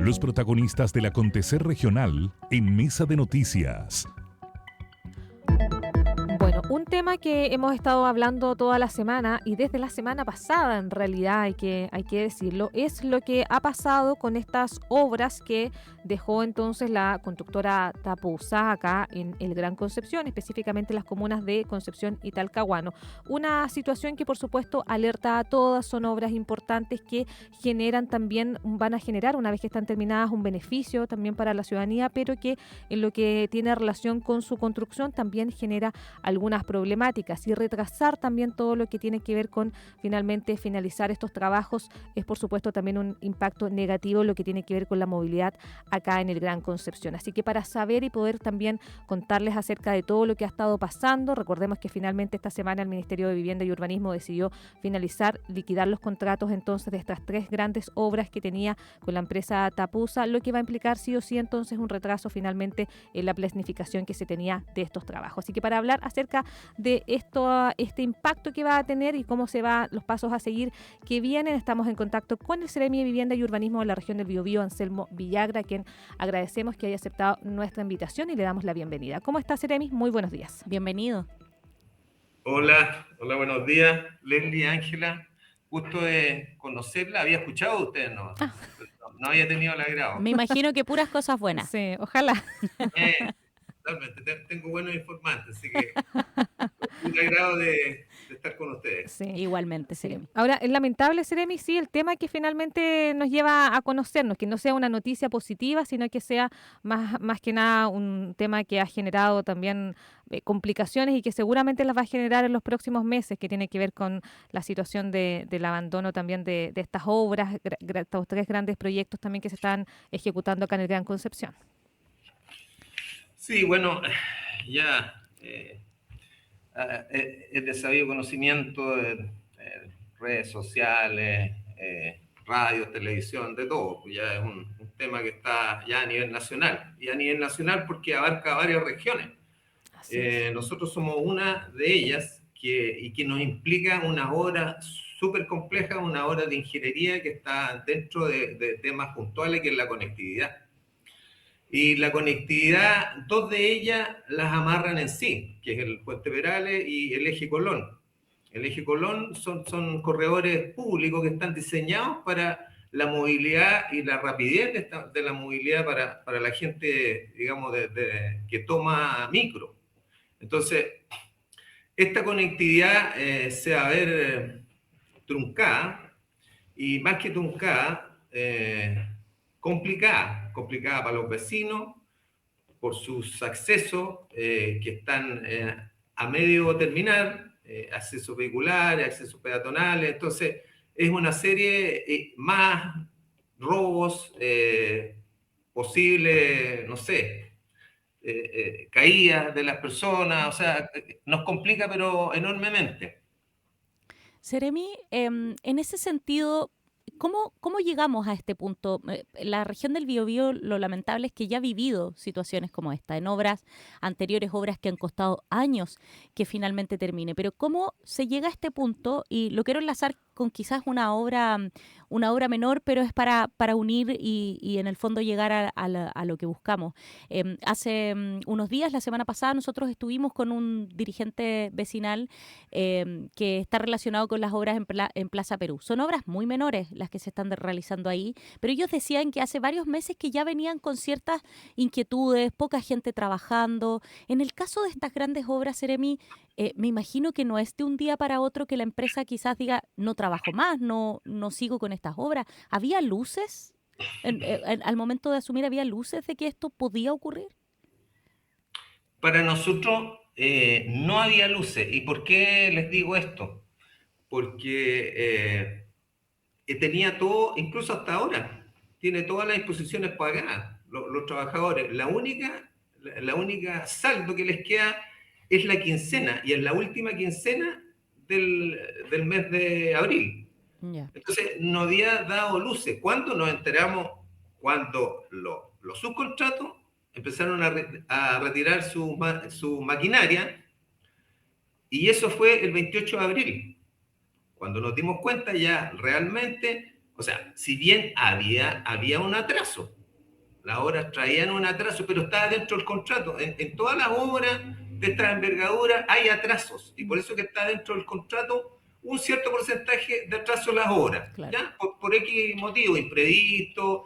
Los protagonistas del acontecer regional en Mesa de Noticias. Bueno, un tema que hemos estado hablando toda la semana y desde la semana pasada, en realidad hay que decirlo, es lo que ha pasado con estas obras que dejó entonces la constructora Tapusa acá en el Gran Concepción, específicamente en las comunas de Concepción y Talcahuano. Una situación que por supuesto alerta a todas, son obras importantes que generan también, van a generar una vez que están terminadas un beneficio también para la ciudadanía, pero que en lo que tiene relación con su construcción también genera algunas problemáticas, y retrasar también todo lo que tiene que ver con finalmente finalizar estos trabajos es por supuesto también un impacto negativo en lo que tiene que ver con la movilidad acá en el Gran Concepción. Así que para saber y poder también contarles acerca de todo lo que ha estado pasando, recordemos que finalmente esta semana el Ministerio de Vivienda y Urbanismo decidió liquidar los contratos entonces de estas 3 grandes obras que tenía con la empresa Tapusa, lo que va a implicar sí o sí entonces un retraso finalmente en la planificación que se tenía de estos trabajos. Así que para hablar acerca de este impacto que va a tener y cómo se van los pasos a seguir que vienen, estamos en contacto con el Seremi de Vivienda y Urbanismo de la región del Biobío, Anselmo Villagra, a quien agradecemos que haya aceptado nuestra invitación y le damos la bienvenida. ¿Cómo está, Seremi? Muy buenos días. Bienvenido. Hola, buenos días, Leslie, Ángela. Gusto de conocerla. Había escuchado de ustedes, no había tenido el agrado. Me imagino que puras cosas buenas. Sí, ojalá. Totalmente, tengo buenos informantes, así que un agrado de estar con ustedes. Sí. Igualmente, Seremi. Ahora, es lamentable, Seremi, sí, el tema que finalmente nos lleva a conocernos, que no sea una noticia positiva, sino que sea más que nada un tema que ha generado también complicaciones y que seguramente las va a generar en los próximos meses, que tiene que ver con la situación del abandono también de estas obras, estos 3 grandes proyectos también que se están ejecutando acá en el Gran Concepción. Sí, bueno, ya es de sabido conocimiento de redes sociales, radio, televisión, de todo. Ya es un tema que está ya a nivel nacional. Y a nivel nacional porque abarca varias regiones. Nosotros somos una de ellas y que nos implica una obra súper compleja, una obra de ingeniería que está dentro de temas puntuales, que es la conectividad. Y la conectividad, 2 de ellas las amarran en sí, que es el Puente Perales y el Eje Colón. El Eje Colón son corredores públicos que están diseñados para la movilidad y la rapidez de la movilidad para la gente, digamos, que toma micro. Entonces, esta conectividad se va a ver truncada, y más que truncada, complicada para los vecinos por sus accesos que están a medio terminar, accesos vehiculares, accesos peatonales. Entonces es una serie más robos posibles, no sé, caídas de las personas, o sea, nos complica pero enormemente. Seremi, en ese sentido, ¿cómo llegamos a este punto? La región del Biobío, lo lamentable es que ya ha vivido situaciones como esta, en obras anteriores, obras que han costado años que finalmente termine. Pero ¿cómo se llega a este punto? Y lo quiero enlazar con quizás una obra menor, pero es para unir y en el fondo llegar a lo que buscamos. Hace unos días, la semana pasada, nosotros estuvimos con un dirigente vecinal que está relacionado con las obras en Plaza Perú. Son obras muy menores las que se están realizando ahí, pero ellos decían que hace varios meses que ya venían con ciertas inquietudes, poca gente trabajando. En el caso de estas grandes obras, Seremi, me imagino que no es de un día para otro que la empresa quizás diga, no trabajo más, no sigo con estas obras. ¿Había luces? Al momento de asumir, ¿había luces de que esto podía ocurrir? Para nosotros no había luces. ¿Y por qué les digo esto? Porque tenía todo, incluso hasta ahora, tiene todas las disposiciones pagadas, los trabajadores. La única saldo que les queda es la quincena, y es la última quincena del mes de abril. Yeah. Entonces, no había dado luces. ¿Cuándo nos enteramos? Cuando los subcontratos empezaron a retirar su maquinaria, y eso fue el 28 de abril. Cuando nos dimos cuenta ya realmente O sea, si bien había un atraso, las obras traían un atraso, pero estaba dentro del contrato. En todas las obras de esta envergadura hay atrasos, y por eso que está dentro del contrato un cierto porcentaje de atraso en las obras, Claro. ¿ya? Por X motivo, imprevisto.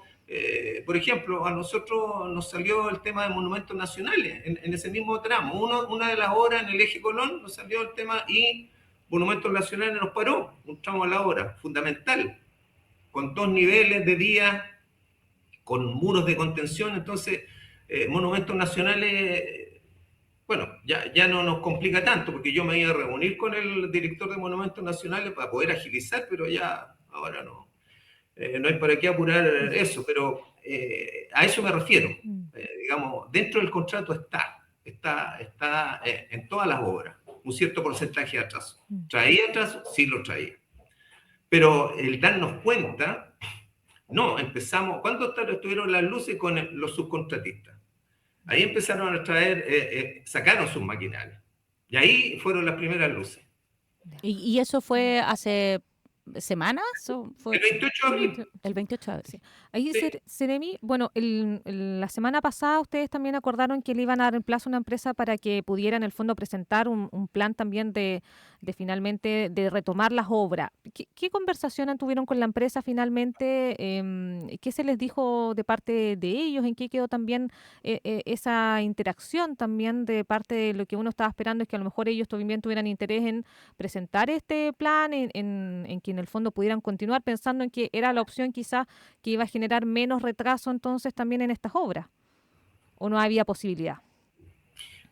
Por ejemplo, a nosotros nos salió el tema de monumentos nacionales en ese mismo tramo. Una de las obras en el eje Colón nos salió el tema y monumentos nacionales nos paró, un tramo a la hora, fundamental, con 2 niveles de vía, con muros de contención. Entonces, monumentos nacionales, bueno, ya no nos complica tanto, porque yo me iba a reunir con el director de monumentos nacionales para poder agilizar, pero ya ahora no. No hay para qué apurar eso, pero a eso me refiero. Digamos, dentro del contrato está en todas las obras, un cierto porcentaje de atraso. ¿Traía atraso? Sí lo traía. Pero el darnos cuenta, no, empezamos, ¿cuándo estuvieron las luces con los subcontratistas? Ahí empezaron a traer, sacaron sus maquinarias. Y ahí fueron las primeras luces. ¿Y eso fue hace semanas? ¿O fue El 28 de abril. el 28 de abril? Sí. Ahí, Sí. Seremi, bueno, la semana pasada ustedes también acordaron que le iban a dar en plazo a una empresa para que pudiera en el fondo presentar un plan también de finalmente de retomar las obras. ¿Qué conversación tuvieron con la empresa finalmente? ¿Qué se les dijo de parte de ellos? ¿En qué quedó también esa interacción también de parte de lo que uno estaba esperando? Es que a lo mejor ellos también tuvieran interés en presentar este plan, en que en el fondo pudieran continuar pensando en que era la opción quizás que iba a generar menos retraso entonces también en estas obras, ¿o no había posibilidad?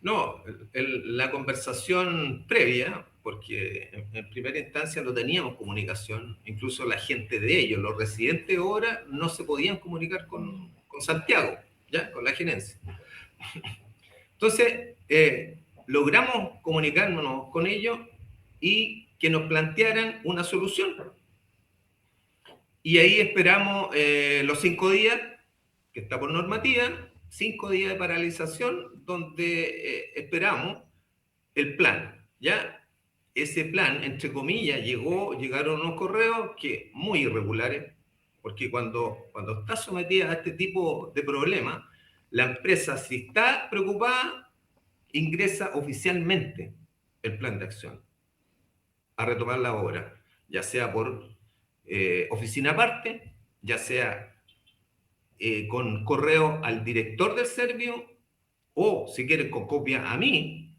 No, la conversación previa, porque en primera instancia no teníamos comunicación, incluso la gente de ellos, los residentes ahora, no se podían comunicar con Santiago, ¿ya? Con la gerencia. Entonces, logramos comunicarnos con ellos y que nos plantearan una solución. Y ahí esperamos los 5 días, que está por normativa, 5 días de paralización, donde esperamos el plan, ¿ya? Ese plan, entre comillas, llegaron unos correos que muy irregulares, porque cuando está sometida a este tipo de problemas, la empresa, si está preocupada, ingresa oficialmente el plan de acción a retomar la obra, ya sea por oficina aparte, ya sea con correo al director del servicio o, si quieren, con copia a mí,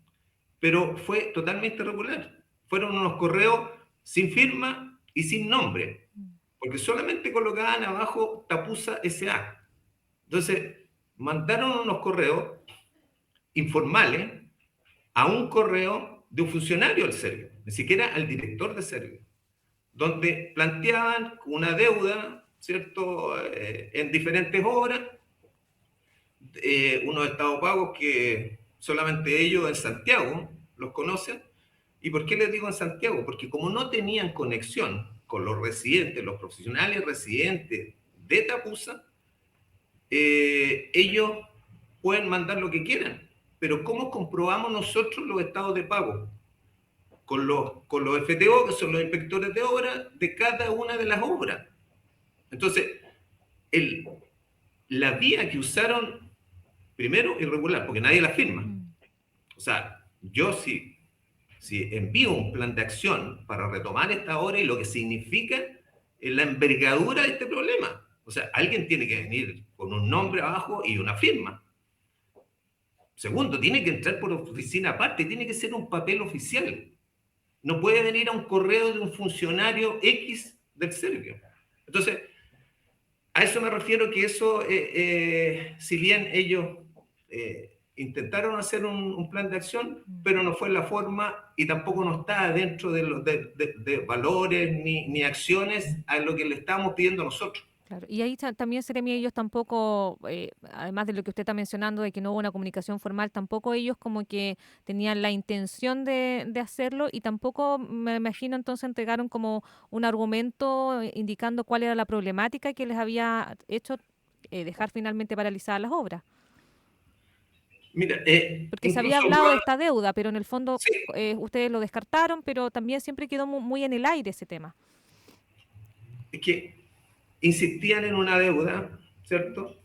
pero fue totalmente irregular. Fueron unos correos sin firma y sin nombre, porque solamente colocaban abajo Tapusa S.A. Entonces, mandaron unos correos informales a un correo de un funcionario del servicio, ni siquiera al director del servicio, donde planteaban una deuda, ¿cierto?, en diferentes obras, unos estados pagos que solamente ellos en Santiago los conocen. ¿Y por qué les digo en Santiago? Porque como no tenían conexión con los residentes, los profesionales residentes de Tapusa, ellos pueden mandar lo que quieran, pero ¿cómo comprobamos nosotros los estados de pago? Con los FTO, que son los inspectores de obra, de cada una de las obras. Entonces, la vía que usaron, primero, irregular, porque nadie la firma. O sea, yo si envío un plan de acción para retomar esta obra y lo que significa la envergadura de este problema. O sea, alguien tiene que venir con un nombre abajo y una firma. Segundo, tiene que entrar por oficina aparte, tiene que ser un papel oficial. No puede venir a un correo de un funcionario X del servicio. Entonces, a eso me refiero, que eso, si bien ellos intentaron hacer un plan de acción, pero no fue la forma y tampoco no está dentro de valores ni acciones a lo que le estamos pidiendo nosotros. Claro. Y ahí también, Seremi, ellos tampoco, además de lo que usted está mencionando, de que no hubo una comunicación formal, tampoco ellos como que tenían la intención de hacerlo, y tampoco, me imagino, entonces entregaron como un argumento indicando cuál era la problemática que les había hecho dejar finalmente paralizadas las obras. Mira, Porque se había hablado de esta deuda, pero en el fondo sí, ustedes lo descartaron, pero también siempre quedó muy en el aire ese tema. es que insistían en una deuda, ¿cierto?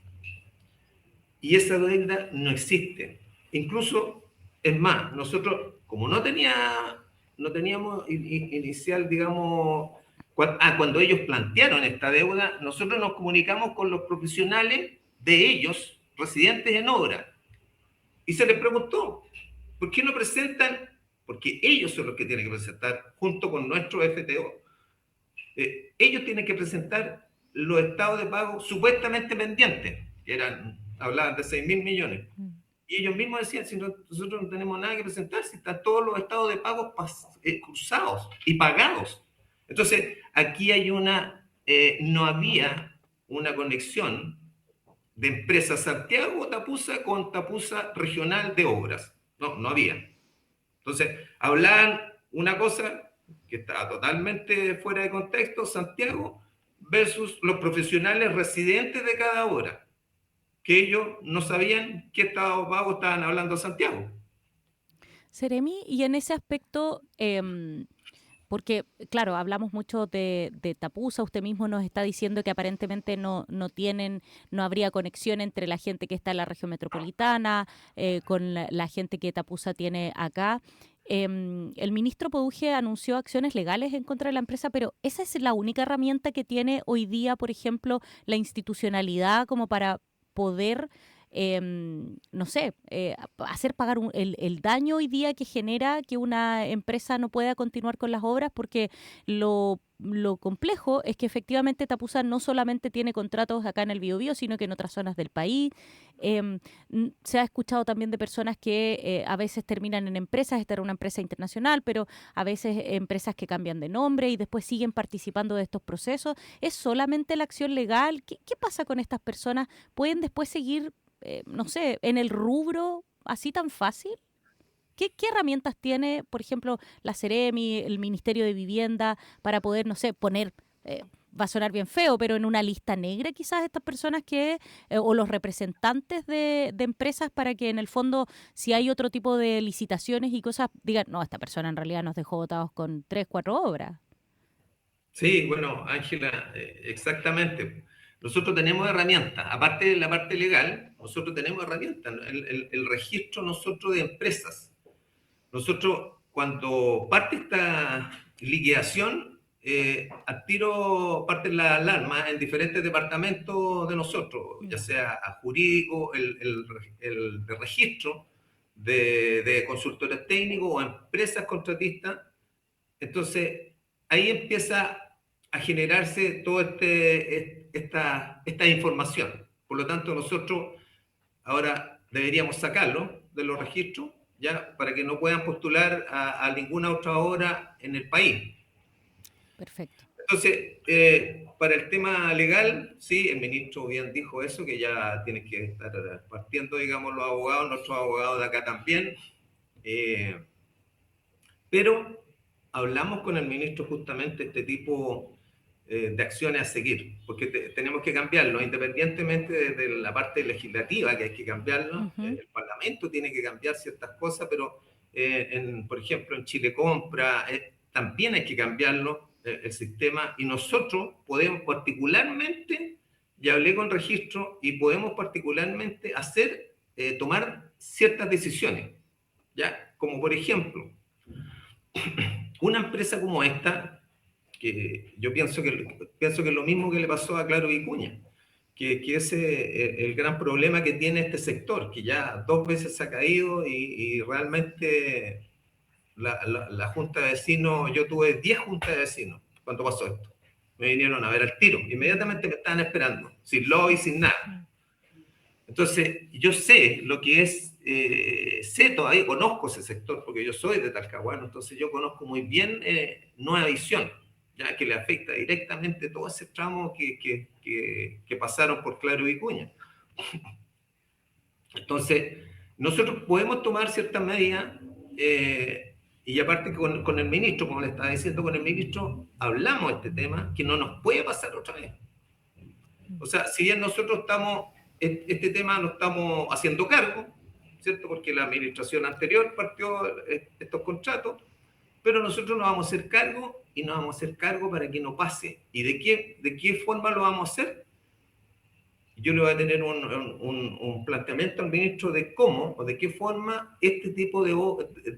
Y esa deuda no existe. Incluso, es más, nosotros, como no teníamos inicial, digamos, cuando ellos plantearon esta deuda, nosotros nos comunicamos con los profesionales de ellos, residentes en obra, y se les preguntó, ¿por qué no presentan? Porque ellos son los que tienen que presentar, junto con nuestro FTO. Ellos tienen que presentar los estados de pago supuestamente pendientes, que hablaban de 6.000 millones. Y ellos mismos decían, si nosotros no tenemos nada que presentar, si están todos los estados de pago cruzados y pagados. Entonces, aquí hay no había una conexión de empresa Santiago Tapusa con Tapusa Regional de Obras. No había. Entonces, hablaban una cosa que estaba totalmente fuera de contexto, Santiago versus los profesionales residentes de cada obra, que ellos no sabían qué estado de pago estaban hablando Santiago. Seremi, y en ese aspecto, porque, claro, hablamos mucho de Tapusa, usted mismo nos está diciendo que aparentemente no habría conexión entre la gente que está en la región metropolitana con la gente que Tapusa tiene acá. El ministro Poduje anunció acciones legales en contra de la empresa, pero ¿esa es la única herramienta que tiene hoy día, por ejemplo, la institucionalidad como para poder, no sé, hacer pagar el daño hoy día que genera que una empresa no pueda continuar con las obras? Porque lo complejo es que efectivamente Tapusa no solamente tiene contratos acá en el Biobío, sino que en otras zonas del país. Se ha escuchado también de personas que a veces terminan en empresas, esta era una empresa internacional, pero a veces empresas que cambian de nombre y después siguen participando de estos procesos. ¿Es solamente la acción legal? ¿Qué pasa con estas personas? ¿Pueden después seguir, no sé, en el rubro así tan fácil? ¿Qué herramientas tiene, por ejemplo, la Seremi, el Ministerio de Vivienda, para poder, no sé, poner, va a sonar bien feo, pero en una lista negra quizás estas personas o los representantes de empresas, para que en el fondo, si hay otro tipo de licitaciones y cosas, digan, no, esta persona en realidad nos dejó botados con 3, 4 obras? Sí, bueno, Ángela, exactamente. Nosotros tenemos herramientas, aparte de la parte legal, nosotros tenemos herramientas, el registro nosotros de empresas. Nosotros, cuando parte esta liquidación, al tiro parten las alarmas en diferentes departamentos de nosotros, ya sea a jurídico, el de registro de consultores técnicos o empresas contratistas. Entonces, ahí empieza a generarse toda esta información. Por lo tanto, nosotros ahora deberíamos sacarlo de los registros, ya, para que no puedan postular a ninguna otra obra en el país. Perfecto. Entonces, para el tema legal, sí, el ministro bien dijo eso, que ya tienen que estar partiendo, digamos, los abogados, nuestros abogados de acá también. Pero hablamos con el ministro justamente este tipo de acciones a seguir, porque tenemos que cambiarlo, independientemente de la parte legislativa, que hay que cambiarlo. El Parlamento tiene que cambiar ciertas cosas, pero por ejemplo en Chile Compra también hay que cambiarlo, el sistema, y nosotros podemos particularmente, ya hablé con registro, y podemos particularmente tomar ciertas decisiones, ¿ya? Como por ejemplo, una empresa como esta, que yo pienso que es lo mismo que le pasó a Claro Vicuña, que ese el gran problema que tiene este sector, que ya 2 veces se ha caído y realmente la Junta de Vecinos, yo tuve 10 juntas de vecinos cuando pasó esto. Me vinieron a ver al tiro, inmediatamente me estaban esperando, sin lobby, sin nada. Entonces, yo sé lo que es, sé todavía, conozco ese sector, porque yo soy de Talcahuano, entonces yo conozco muy bien Nueva Visión, ya que le afecta directamente todo ese tramo que pasaron por Claro Vicuña. Entonces, nosotros podemos tomar ciertas medidas, y aparte con el ministro, como le estaba diciendo, con el ministro hablamos de este tema, que no nos puede pasar otra vez. O sea, si bien nosotros este tema no estamos haciendo cargo, ¿cierto? Porque la administración anterior partió estos contratos, pero nosotros nos vamos a hacer cargo y nos vamos a hacer cargo para que no pase. ¿Y de qué forma lo vamos a hacer? Yo le voy a tener un planteamiento al ministro de cómo o de qué forma este tipo de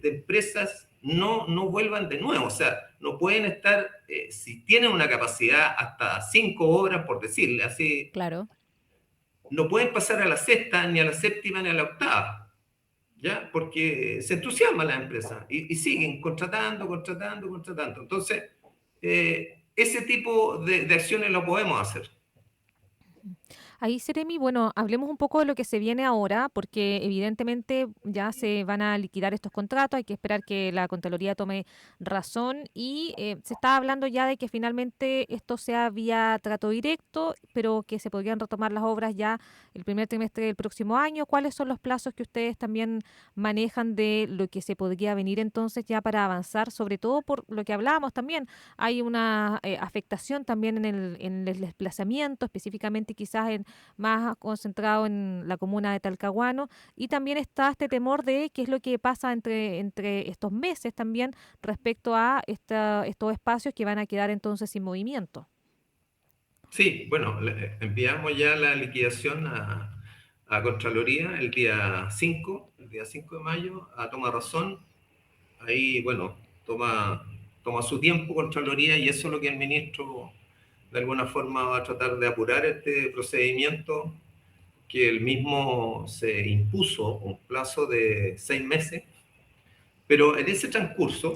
empresas no vuelvan de nuevo. O sea, no pueden estar, si tienen una capacidad hasta 5 obras, por decirle así, Claro. no pueden pasar a la sexta, ni a la séptima, ni a la octava, ¿ya? Porque se entusiasman las empresas y siguen contratando. Entonces, ese tipo de acciones lo podemos hacer. Ahí, Seremi, bueno, hablemos un poco de lo que se viene ahora, porque evidentemente ya se van a liquidar estos contratos, hay que esperar que la Contraloría tome razón y se está hablando ya de que finalmente esto sea vía trato directo, pero que se podrían retomar las obras ya el primer trimestre del próximo año. ¿Cuáles son los plazos que ustedes también manejan de lo que se podría venir entonces ya para avanzar? Sobre todo por lo que hablábamos también, hay una afectación también en el desplazamiento, específicamente quizás más concentrado en la comuna de Talcahuano, y también está este temor de qué es lo que pasa entre estos meses también respecto a estos espacios que van a quedar entonces sin movimiento. Sí, bueno, enviamos ya la liquidación a Contraloría el día 5 de mayo, a toma razón. Ahí, bueno, toma su tiempo Contraloría y eso es lo que el ministro de alguna forma va a tratar de apurar este procedimiento, que él mismo se impuso un plazo de 6 meses, pero en ese transcurso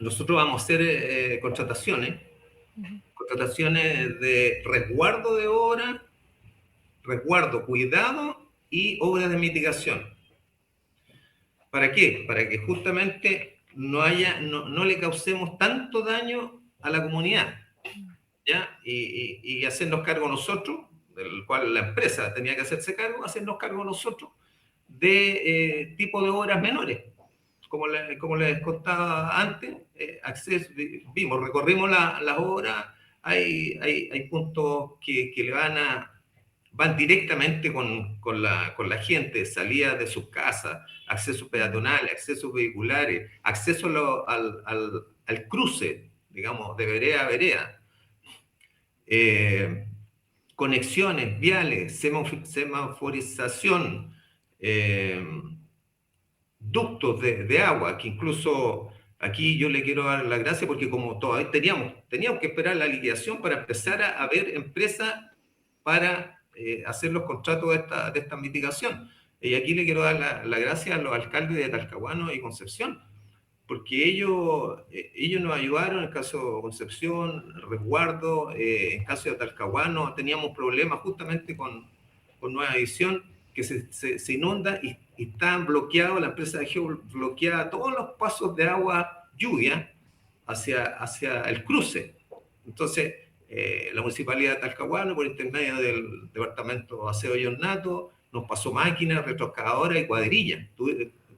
nosotros vamos a hacer contrataciones de resguardo de obra, resguardo, cuidado y obras de mitigación. ¿Para qué? Para que justamente no le causemos tanto daño a la comunidad, ¿ya? Y hacernos cargo nosotros, del cual la empresa tenía que hacerse cargo, hacernos cargo nosotros de tipo de obras menores. Como les contaba antes, recorrimos las obras, hay puntos que van directamente con la gente, salida de sus casas, accesos peatonales, accesos vehiculares, acceso al cruce, digamos, de vereda a vereda. Conexiones viales, semaforización, ductos de agua, que incluso aquí yo le quiero dar la gracia porque como todavía teníamos que esperar la liquidación para empezar a ver empresas para hacer los contratos de esta mitigación. Y aquí le quiero dar la gracia a los alcaldes de Talcahuano y Concepción, porque ellos nos ayudaron en el caso de Concepción, Resguardo, en el caso de Talcahuano teníamos problemas justamente con Nueva Edición, que se inunda y están bloqueados, la empresa dejó bloqueada todos los pasos de agua lluvia hacia el cruce. Entonces, la Municipalidad de Talcahuano, por intermedio del Departamento de Aseo y Ornato, nos pasó máquinas, retroexcavadoras y cuadrillas.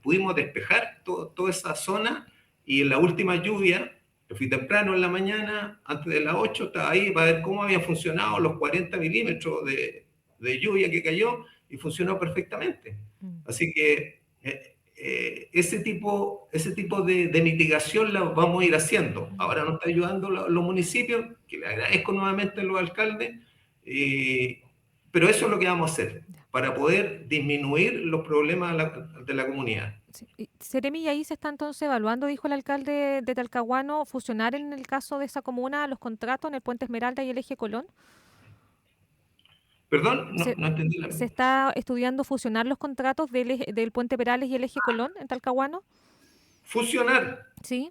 Pudimos despejar toda esa zona y en la última lluvia, yo fui temprano en la mañana, antes de las 8, estaba ahí para ver cómo habían funcionado los 40 milímetros de lluvia que cayó y funcionó perfectamente. Así que ese tipo de mitigación la vamos a ir haciendo. Ahora nos está ayudando los municipios, que le agradezco nuevamente a los alcaldes, pero eso es lo que vamos a hacer para poder disminuir los problemas de la comunidad. Sí. Seremi, ahí se está entonces evaluando, dijo el alcalde de Talcahuano, fusionar en el caso de esa comuna los contratos en el Puente Esmeralda y el Eje Colón. Perdón, no entendí ¿Se está estudiando fusionar los contratos del Puente Perales y el Eje Colón en Talcahuano? ¿Fusionar? Sí.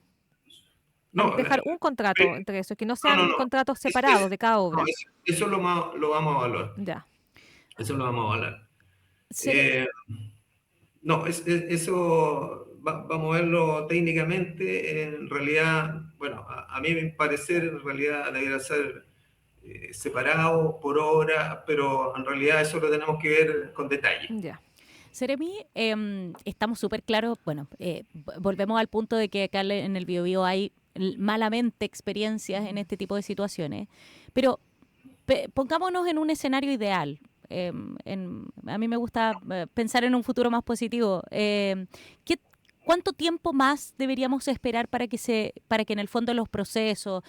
No, dejar un contrato entre eso, que no sean contratos separados de cada obra. No, eso lo vamos a evaluar. Ya. Eso lo vamos a evaluar. Sí. Eso vamos a verlo técnicamente. En realidad, bueno, a mí, mi parecer, en realidad debería ser separado por obra, pero en realidad eso lo tenemos que ver con detalle. Ya. Seremi, estamos súper claros, bueno, volvemos al punto de que acá en el Biobío hay malamente experiencias en este tipo de situaciones, pero pongámonos en un escenario ideal. A mí me gusta pensar en un futuro más positivo. ¿Cuánto tiempo más deberíamos esperar para que en el fondo los procesos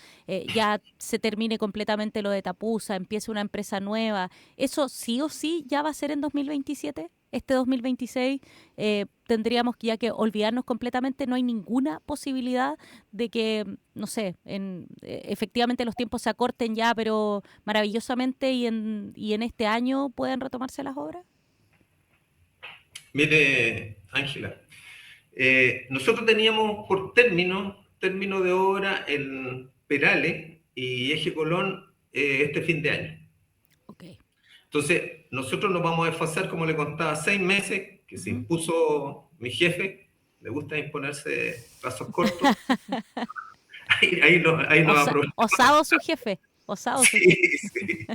ya se termine completamente lo de Tapusa, empiece una empresa nueva? ¿Eso sí o sí ya va a ser en 2027? Este 2026 tendríamos ya que olvidarnos completamente, no hay ninguna posibilidad de que, no sé, efectivamente los tiempos se acorten ya, pero maravillosamente y en este año puedan retomarse las obras. Mire, Ángela, nosotros teníamos por término de obra en Perales y Eje Colón este fin de año. Okay. Entonces, nosotros nos vamos a desfasar, como le contaba, 6 meses, que se impuso mi jefe, le gusta imponerse plazos cortos. ahí nos aprovechamos. Osado su jefe, osado su jefe.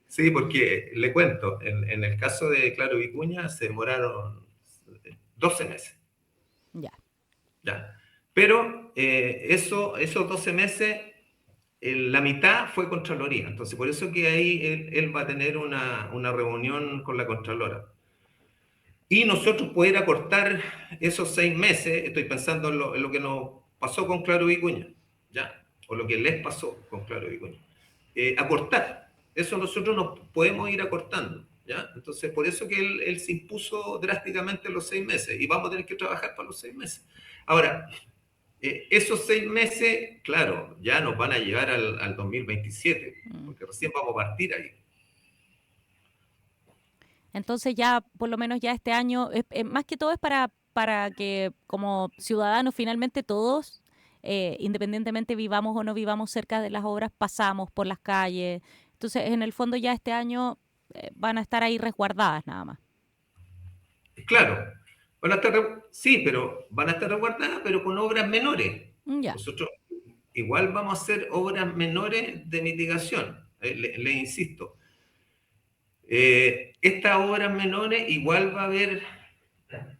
Sí, porque le cuento, en el caso de Claro Vicuña se demoraron 12 meses. Ya. Pero esos 12 meses, la mitad fue Contraloría. Entonces, por eso que ahí él va a tener una reunión con la Contralora. Y nosotros poder acortar esos 6 meses, estoy pensando en lo que nos pasó con Claro Vicuña, ¿ya? O lo que les pasó con Claro Vicuña. Acortar. Eso nosotros nos podemos ir acortando, ¿ya? Entonces, por eso que él se impuso drásticamente los 6 meses y vamos a tener que trabajar para los 6 meses. Ahora, esos 6 meses, claro, ya nos van a llevar al 2027, porque recién vamos a partir ahí. Entonces ya, por lo menos ya este año, más que todo es para que como ciudadanos finalmente todos, independientemente vivamos o no vivamos cerca de las obras, pasamos por las calles. Entonces, en el fondo ya este año van a estar ahí resguardadas nada más. Claro, van a estar, sí, pero van a estar resguardadas, pero con obras menores. Ya. Nosotros igual vamos a hacer obras menores de mitigación, le insisto. Estas obras menores igual va a haber,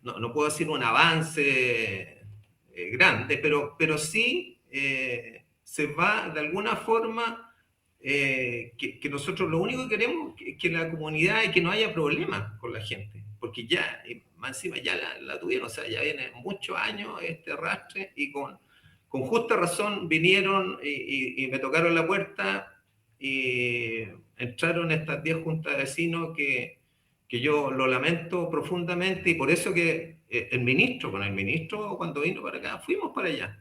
no puedo decir un avance grande, pero sí se va de alguna forma que nosotros lo único que queremos es que la comunidad y que no haya problemas con la gente, porque ya, más encima ya la tuvieron, o sea, ya vienen muchos años este arrastre y con justa razón vinieron y me tocaron la puerta y entraron estas 10 juntas de vecinos que yo lo lamento profundamente y por eso que con el ministro cuando vino para acá, fuimos para allá.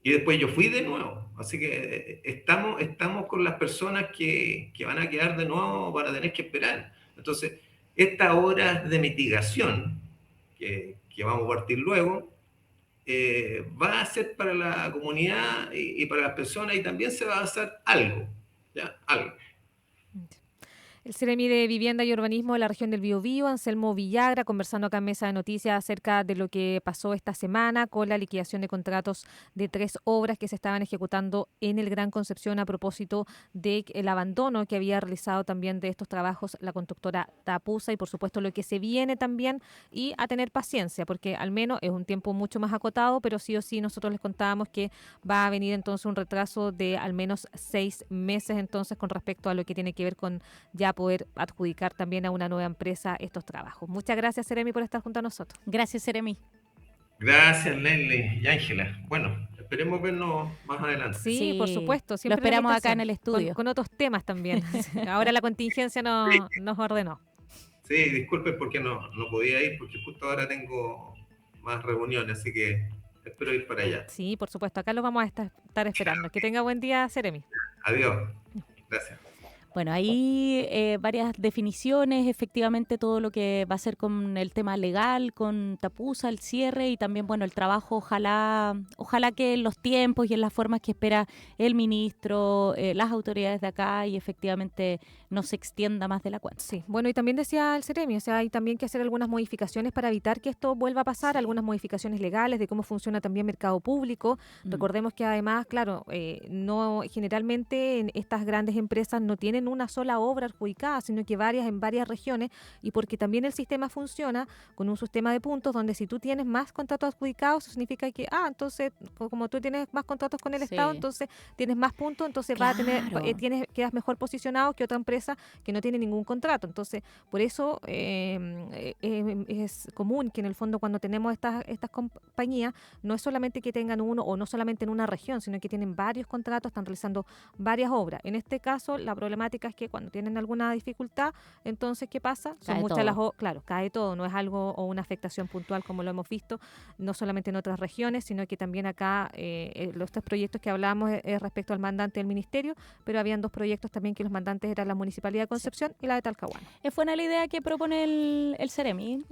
Y después yo fui de nuevo. Así que estamos con las personas que van a quedar de nuevo para tener que esperar. Entonces, estas obras de mitigación que vamos a partir luego, va a ser para la comunidad y para las personas y también se va a hacer algo. ¿Ya? Algo. El Seremi de Vivienda y Urbanismo de la región del Biobío, Anselmo Villagra, conversando acá en Mesa de Noticias acerca de lo que pasó esta semana con la liquidación de contratos de 3 obras que se estaban ejecutando en el Gran Concepción a propósito del abandono que había realizado también de estos trabajos la constructora Tapusa y por supuesto lo que se viene también y a tener paciencia porque al menos es un tiempo mucho más acotado, pero sí o sí nosotros les contábamos que va a venir entonces un retraso de al menos 6 meses entonces con respecto a lo que tiene que ver con ya poder adjudicar también a una nueva empresa estos trabajos. Muchas gracias, Seremi, por estar junto a nosotros. Gracias, Seremi. Gracias, Nelly y Ángela. Bueno, esperemos vernos más adelante. Sí, por supuesto. Siempre lo esperamos acá en el estudio. Con otros temas también. Ahora la contingencia nos ordenó. Sí, disculpen porque no podía ir, porque justo ahora tengo más reuniones, así que espero ir para allá. Sí, por supuesto. Acá lo vamos a estar esperando. Que tenga buen día, Seremi. Adiós. Gracias. Bueno, ahí varias definiciones, efectivamente todo lo que va a ser con el tema legal, con Tapusa, el cierre y también, bueno, el trabajo, ojalá que en los tiempos y en las formas que espera el ministro, las autoridades de acá y efectivamente no se extienda más de la cuenta. Sí, bueno, y también decía el Seremi, o sea, hay también que hacer algunas modificaciones para evitar que esto vuelva a pasar, algunas modificaciones legales de cómo funciona también mercado público. Recordemos que además, claro, no generalmente en estas grandes empresas no tienen tienen una sola obra adjudicada, sino que varias en varias regiones, y porque también el sistema funciona con un sistema de puntos donde si tú tienes más contratos adjudicados, eso significa que, entonces, como tú tienes más contratos con el Estado, entonces tienes más puntos, entonces vas a tener, quedas mejor posicionado que otra empresa que no tiene ningún contrato. Entonces, por eso es común que en el fondo cuando tenemos estas compañías, no es solamente que tengan uno o no solamente en una región, sino que tienen varios contratos, están realizando varias obras. En este caso, la problemática es que cuando tienen alguna dificultad, entonces, ¿qué pasa? Son muchas las obras, claro, cae todo, no es algo o una afectación puntual como lo hemos visto, no solamente en otras regiones, sino que también acá estos proyectos que hablamos es respecto al mandante del ministerio, pero habían 2 proyectos también que los mandantes eran la Municipalidad de Concepción y la de Talcahuano. Es buena la idea que propone el Ceremi,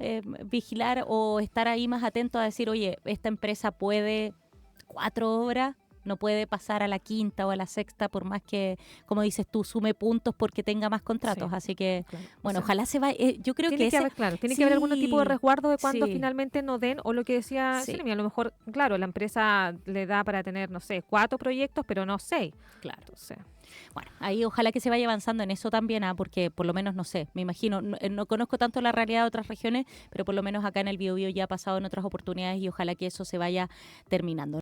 vigilar o estar ahí más atento a decir, oye, esta empresa puede 4 obras, no puede pasar a la 5ª o a la 6ª, por más que, como dices tú, sume puntos porque tenga más contratos. Así que, bueno, ojalá se vaya. Yo creo que tiene que haber algún tipo de resguardo de cuando finalmente no den, o lo que decía Jeremy, a lo mejor, claro, la empresa le da para tener, no sé, 4 proyectos, pero no 6. Claro. Entonces, bueno, ahí ojalá que se vaya avanzando en eso también, porque por lo menos, no sé, me imagino, no conozco tanto la realidad de otras regiones, pero por lo menos acá en el Biobío ya ha pasado en otras oportunidades y ojalá que eso se vaya terminando.